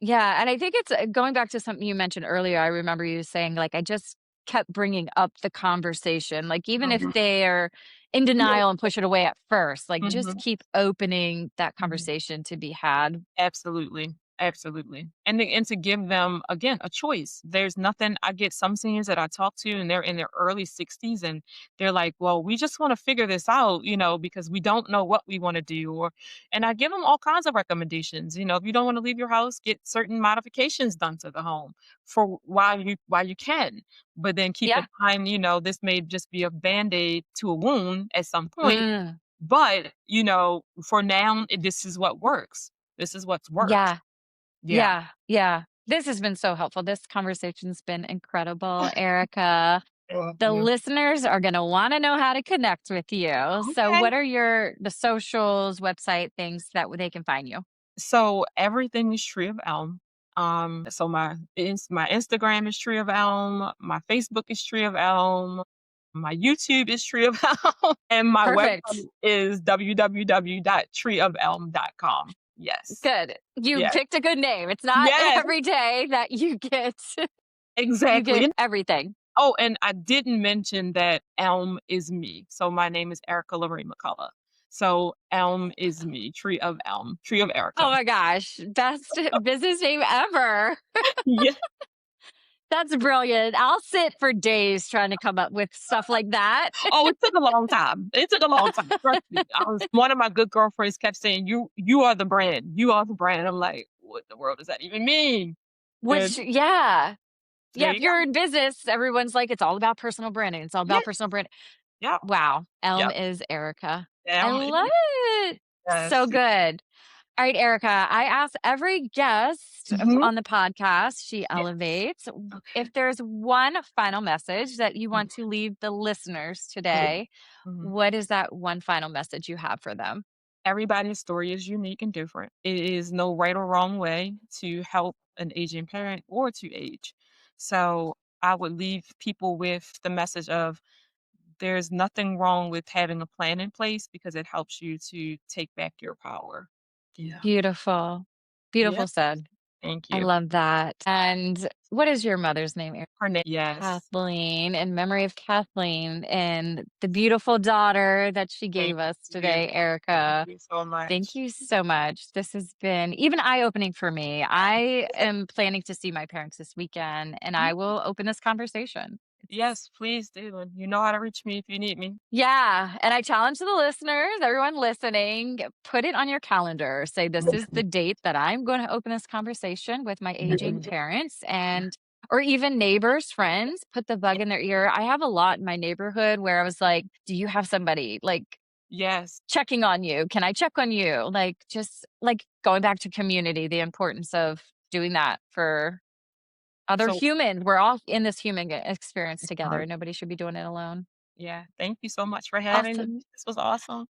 Yeah, and I think it's going back to something you mentioned earlier. I remember you saying, like, I just kept bringing up the conversation. Like, even if Mhm. they're in denial and push it away at first, like, just Mhm. keep opening that Mhm. conversation to be had. Absolutely. Absolutely. And to give them again a choice. There's nothing I get some seniors that I talk to and they're in their early 60s and they're like, "Well, we just want to figure this out, because we don't know what we want to do." And I give them all kinds of recommendations. If you don't want to leave your house, get certain modifications done to the home for while you can. But then keep in Yeah. mind, this may just be a band-aid to a wound at some point. Mm. But, for now, this is what works. This is what's worked. Yeah. Yeah. Yeah. Yeah. This has been so helpful. This conversation's been incredible, Erica. The Yeah. listeners are going to want to know how to connect with you. So Okay. what are the socials, website things that they can find you? So everything is Tree of Elm. So my Instagram is Tree of Elm, my Facebook is Tree of Elm, my YouTube is Tree of Elm, and my website Perfect. is www.treeofelm.com. Yes. Good. You Yes. picked a good name. It's not Yes, every day that you get you exactly. get everything. Oh, and I didn't mention that Elm is me. So my name is Erica McCullough. So Elm is me, Tree of Elm, Tree of Oh Erica. my gosh, best business name ever. Yeah. That's brilliant. I'll sit for days trying to come up with stuff like that. Oh, it took a long time. It took a long time. Trust me. One of my good girlfriends kept saying, You are the brand. You are the brand. I'm like, what the world does that even mean? Which, And yeah. Yeah, there if you go. you're in business, everyone's like, it's all about personal branding. It's all about Yes. personal branding. Yep. Wow. Elm Yep. is Erica. I Down. love it. So Yes. good. All right, Erica, I ask every guest Mhm. on the podcast, She Yes. Elevates, Okay. if there's one final message that you Mhm. want to leave the listeners Mhm. today, Mhm. what is that one final message you have for them? Everybody's story is unique and different. It is no right or wrong way to help an aging parent or to age. So I would leave people with the message of there's nothing wrong with having a plan in place because it helps you to take back your power. Yeah. Beautiful. Beautiful Yes. said. Thank I you. love that. And what is your mother's name, Erica? Her name. Yes. Kathleen, in memory of Kathleen and the beautiful daughter that she Thank gave us you. today, Thank Erica. you so Thank much. you so much. This has been even eye-opening for me. I am planning to see my parents this weekend, and I will open this conversation. It's Yes, please do. And you know how to reach me if you need me. yeah, and I challenge the listeners, everyone listening, put it on your calendar. Say, this is the date that I'm going to open this conversation with my aging parents and or even neighbors, friends, put the bug in their ear. I have a lot in my neighborhood where I was like, do you have somebody like Yes. checking on you? Can I check on you? Like just like going back to community, the importance of doing that for other So, humans. We're all in this human experience uh, together. Nobody should be doing it alone. yeah, thank you so much for having me. Awesome. This was awesome.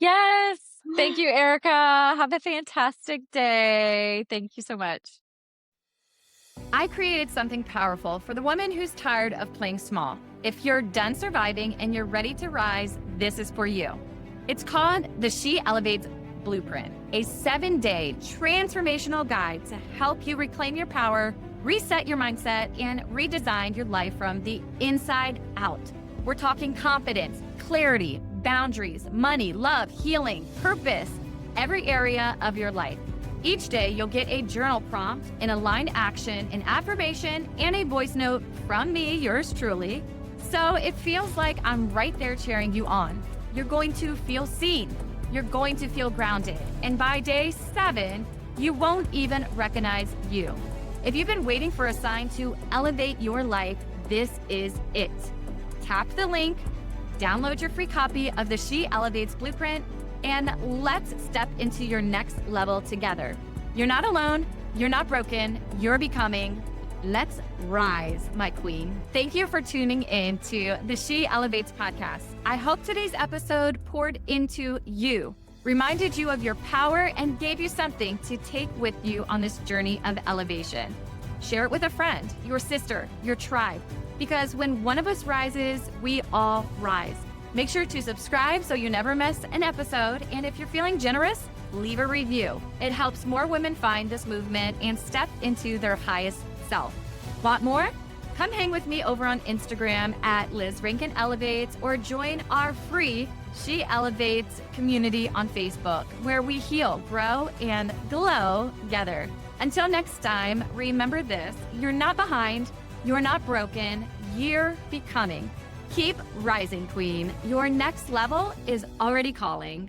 Yes. Thank you, Erica. Have a fantastic day. Thank you so much. I created something powerful for the woman who's tired of playing small. If you're done surviving and you're ready to rise, this is for you. It's called the She Elevates Blueprint, a 7-day transformational guide to help you reclaim your power, reset your mindset, and redesign your life from the inside out. We're talking confidence, clarity, boundaries, money, love, healing, purpose, every area of your life. Each day, you'll get a journal prompt, an aligned action, an affirmation, and a voice note from me, yours truly. So it feels like I'm right there cheering you on. You're going to feel seen. You're going to feel grounded. And by day 7, you won't even recognize you. If you've been waiting for a sign to elevate your life, this is it. Tap the link, download your free copy of the She Elevates Blueprint, and let's step into your next level together. You're not alone. You're not broken. You're becoming. Let's rise, my queen. Thank you for tuning in to the She Elevates podcast. I hope today's episode poured into you, reminded you of your power, and gave you something to take with you on this journey of elevation. Share it with a friend, your sister, your tribe, because when one of us rises, we all rise. Make sure to subscribe so you never miss an episode. And if you're feeling generous, leave a review. It helps more women find this movement and step into their highest self. Want more? Come hang with me over on Instagram at Liz Rankin Elevates or join our free She Elevates community on Facebook, where we heal, grow, and glow together. Until next time, remember this: you're not behind, you're not broken, you're becoming. Keep rising, queen. Your next level is already calling.